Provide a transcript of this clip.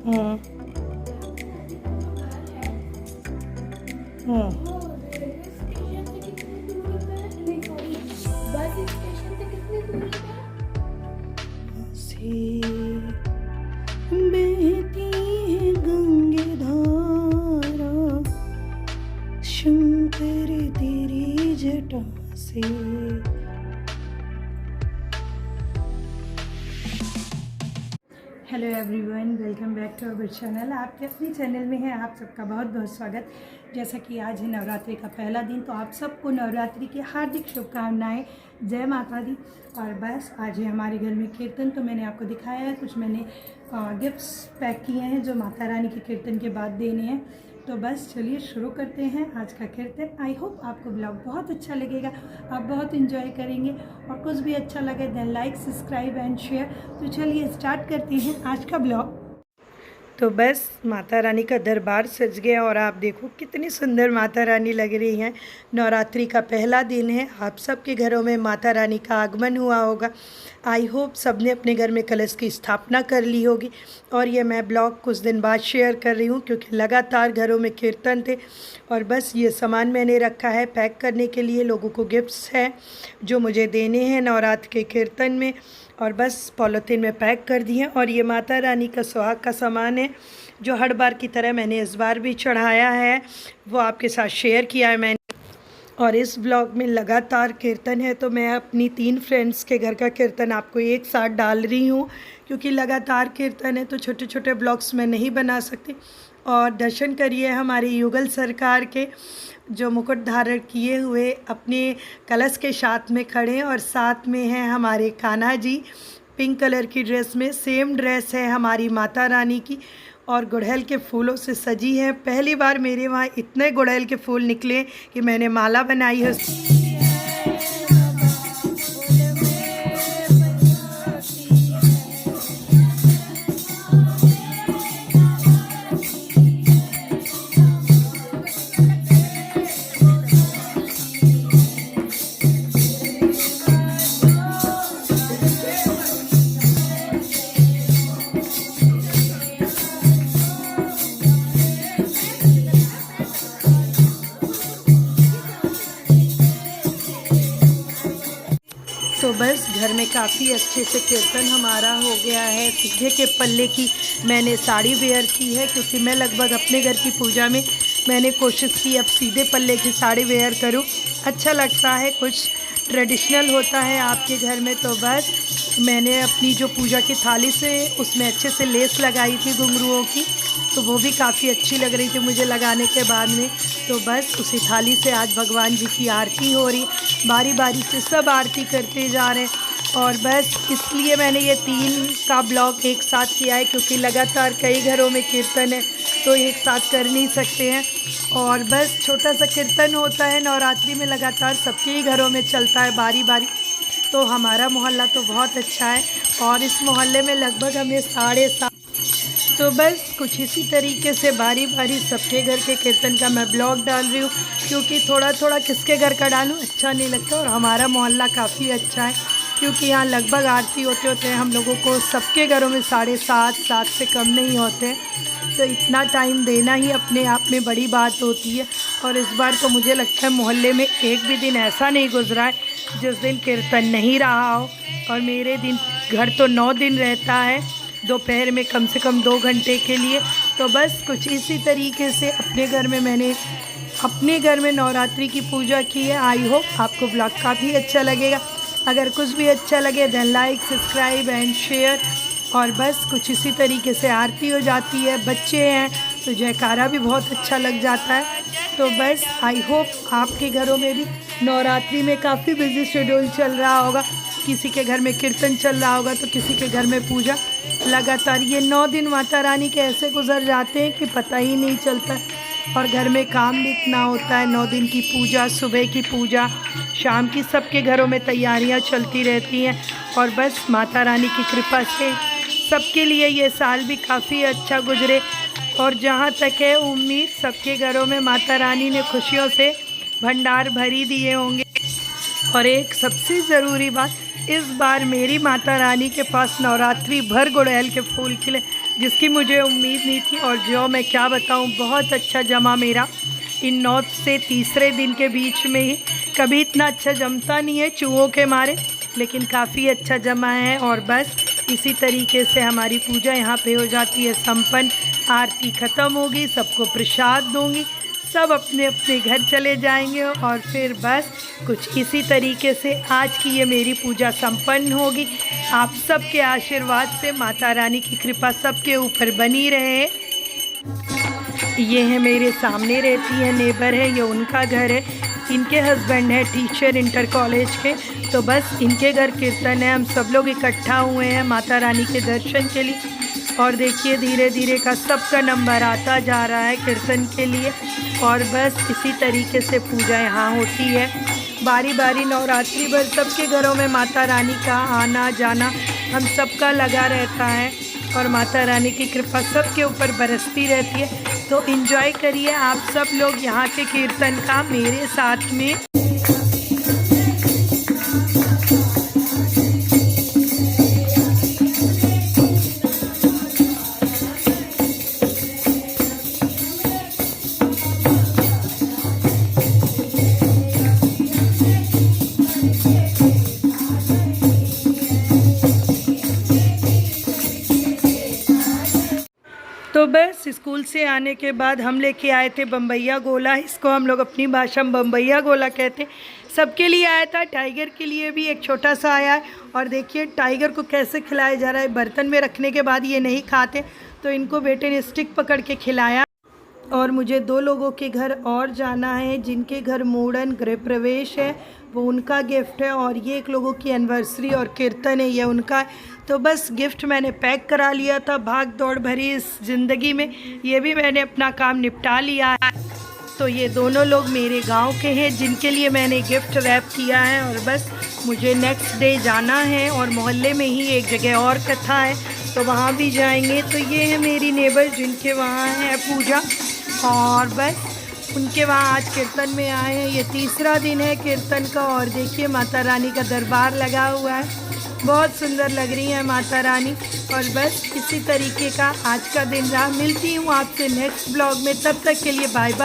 हम्म। हम्म। Railway station से कितनी दूरी पर, नहीं सॉरी, बस स्टेशन से कितनी दूरी पर? से बहती है गंगे धारा, शंकर तेरी जटा से। Hello everyone, welcome back to our channel. आपके अपने चैनल में है आप सबका बहुत बहुत स्वागत। जैसा कि आज है नवरात्रि का पहला दिन, तो आप सबको नवरात्रि की हार्दिक शुभकामनाएं। जय माता दी। और बस आज है हमारे घर में कीर्तन, तो मैंने आपको दिखाया है, कुछ मैंने गिफ्ट्स पैक किए हैं जो माता रानी के कीर्तन के बाद देने हैं। तो बस चलिए शुरू करते हैं आज का कीर्तन। आई होप आपको ब्लॉग बहुत अच्छा लगेगा, आप बहुत इन्जॉय करेंगे। और कुछ भी अच्छा लगे then like, subscribe and share. तो चलिए स्टार्ट करते हैं आज का ब्लॉग। तो बस माता रानी का दरबार सज गया और आप देखो कितनी सुंदर माता रानी लग रही हैं। नवरात्रि का पहला दिन है, आप सबके घरों में माता रानी का आगमन हुआ होगा। आई होप सबने अपने घर में कलश की स्थापना कर ली होगी। और ये मैं ब्लॉग कुछ दिन बाद शेयर कर रही हूँ क्योंकि लगातार घरों में कीर्तन थे। और बस ये सामान मैंने रखा है पैक करने के लिए, लोगों को गिफ्ट्स हैं जो मुझे देने हैं नवरात्र के कीर्तन में। और बस पॉलीथीन में पैक कर दिए। और ये माता रानी का सुहाग का सामान है जो हर बार की तरह मैंने इस बार भी चढ़ाया है, वो आपके साथ शेयर किया है मैंने। और इस ब्लॉग में लगातार कीर्तन है, तो मैं अपनी 3 फ्रेंड्स के घर का कीर्तन आपको एक साथ डाल रही हूँ क्योंकि लगातार कीर्तन है तो छोटे छोटे ब्लॉग्स मैं नहीं बना सकती। और दर्शन करिए हमारे युगल सरकार के, जो मुकुट धारण किए हुए अपने कलश के साथ में खड़े हैं। और साथ में हैं हमारे कान्हा जी, पिंक कलर की ड्रेस में। सेम ड्रेस है हमारी माता रानी की और गुड़हल के फूलों से सजी है। पहली बार मेरे वहाँ इतने गुड़हल के फूल निकले कि मैंने माला बनाई है। तो बस घर में काफ़ी अच्छे से कीर्तन हमारा हो गया है। सीधे के पल्ले की मैंने साड़ी वेयर की है क्योंकि मैं लगभग अपने घर की पूजा में मैंने कोशिश की अब सीधे पल्ले की साड़ी वेयर करूं। अच्छा लगता है, कुछ ट्रेडिशनल होता है आपके घर में। तो बस मैंने अपनी जो पूजा की थाली से उसमें अच्छे से लेस लगाई थी घुंघरुओं की, तो वो भी काफ़ी अच्छी लग रही थी मुझे लगाने के बाद में। तो बस उसी थाली से आज भगवान जी की आरती हो रही, बारी बारी से सब आरती करते जा रहे हैं। और बस इसलिए मैंने ये 3 का ब्लॉग एक साथ किया है क्योंकि लगातार कई घरों में कीर्तन है तो एक साथ कर नहीं सकते हैं। और बस छोटा सा कीर्तन होता है नवरात्रि में, लगातार सबके ही घरों में चलता है बारी बारी। तो हमारा मोहल्ला तो बहुत अच्छा है और इस मोहल्ले में लगभग हमें 7:30। तो बस कुछ इसी तरीके से बारी बारी सबके घर के कीर्तन का मैं ब्लॉग डाल रही हूँ क्योंकि थोड़ा थोड़ा किसके घर का डालूँ अच्छा नहीं लगता। और हमारा मोहल्ला काफ़ी अच्छा है क्योंकि यहाँ लगभग आरती होते होते हम लोगों को सबके घरों में 7:30, 7 से कम नहीं होते। तो इतना टाइम देना ही अपने आप में बड़ी बात होती है। और इस बार तो मुझे लगता है मोहल्ले में एक भी दिन ऐसा नहीं गुजरा है जिस दिन कीर्तन नहीं रहा हो। और मेरे दिन घर तो 9 दिन रहता है, दोपहर में कम से कम 2 घंटे के लिए। तो बस कुछ इसी तरीके से अपने घर में मैंने अपने घर में नवरात्रि की पूजा की है। आई होप आपको ब्लॉग काफ़ी अच्छा लगेगा। अगर कुछ भी अच्छा लगे then like, subscribe and share. और बस कुछ इसी तरीके से आरती हो जाती है, बच्चे हैं तो जयकारा भी बहुत अच्छा लग जाता है। तो बस आई होप आपके घरों में भी नवरात्रि में काफ़ी बिजी शेड्यूल चल रहा होगा, किसी के घर में कीर्तन चल रहा होगा तो किसी के घर में पूजा। लगातार ये 9 दिन माता रानी के ऐसे गुजर जाते हैं कि पता ही नहीं चलता। और घर में काम भी इतना होता है, 9 दिन की पूजा, सुबह की पूजा, शाम की, सबके घरों में तैयारियां चलती रहती हैं। और बस माता रानी की कृपा से सबके लिए ये साल भी काफ़ी अच्छा गुजरे। और जहाँ तक है उम्मीद सबके घरों में माता रानी ने खुशियों से भंडार भरी दिए होंगे। और एक सबसे ज़रूरी बात, इस बार मेरी माता रानी के पास नवरात्रि भर गुड़हल के फूल खिले। जिसकी मुझे उम्मीद नहीं थी। और जो मैं क्या बताऊं, बहुत अच्छा जमा मेरा इन 9 से तीसरे दिन के बीच में ही। कभी इतना अच्छा जमता नहीं है चूहों के मारे, लेकिन काफ़ी अच्छा जमा है। और बस इसी तरीके से हमारी पूजा यहाँ पे हो जाती है संपन्न। आरती ख़त्म होगी, सबको प्रसाद दूँगी, सब अपने अपने घर चले जाएंगे और फिर बस कुछ इसी तरीके से आज की ये मेरी पूजा संपन्न होगी। आप सबके आशीर्वाद से माता रानी की कृपा सबके ऊपर बनी रहे। ये है मेरे सामने रहती है, नेबर है, ये उनका घर है। इनके हस्बैंड है टीचर इंटर कॉलेज के, तो बस इनके घर कीर्तन है। हम सब लोग इकट्ठा हुए हैं माता रानी के दर्शन के लिए। और देखिए धीरे धीरे का सबका नंबर आता जा रहा है कीर्तन के लिए। और बस इसी तरीके से पूजा यहाँ होती है। बारी बारी नवरात्रि भर सबके घरों में माता रानी का आना जाना हम सबका लगा रहता है और माता रानी की कृपा सबके ऊपर बरसती रहती है। तो एंजॉय करिए आप सब लोग यहाँ के कीर्तन का मेरे साथ में। तो बस स्कूल से आने के बाद हम लेके आए थे बम्बैया गोला। इसको हम लोग अपनी भाषा में बम्बैया गोला कहते हैं। सबके लिए आया था, टाइगर के लिए भी एक छोटा सा आया है। और देखिए टाइगर को कैसे खिलाया जा रहा है। बर्तन में रखने के बाद ये नहीं खाते, तो इनको बेटे ने स्टिक पकड़ के खिलाया। और मुझे 2 लोगों के घर और जाना है जिनके घर मूड़न गृह प्रवेश है, वो उनका गिफ्ट है। और ये एक लोगों की एनिवर्सरी और कीर्तन है, ये उनका है। तो बस गिफ्ट मैंने पैक करा लिया था। भाग दौड़ भरी इस ज़िंदगी में ये भी मैंने अपना काम निपटा लिया है। तो ये दोनों लोग मेरे गांव के हैं जिनके लिए मैंने गिफ्ट रैप किया है। और बस मुझे नेक्स्ट डे जाना है और मोहल्ले में ही एक जगह और कथा है, तो वहाँ भी जाएंगे। तो ये है मेरी नेबर जिनके वहाँ है पूजा, और बस उनके वहाँ आज कीर्तन में आए हैं। ये तीसरा दिन है कीर्तन का। और देखिए माता रानी का दरबार लगा हुआ है, बहुत सुंदर लग रही है माता रानी। और बस इसी तरीके का आज का दिन रहा। मिलती हूँ आपसे नेक्स्ट ब्लॉग में, तब तक के लिए बाय बाय।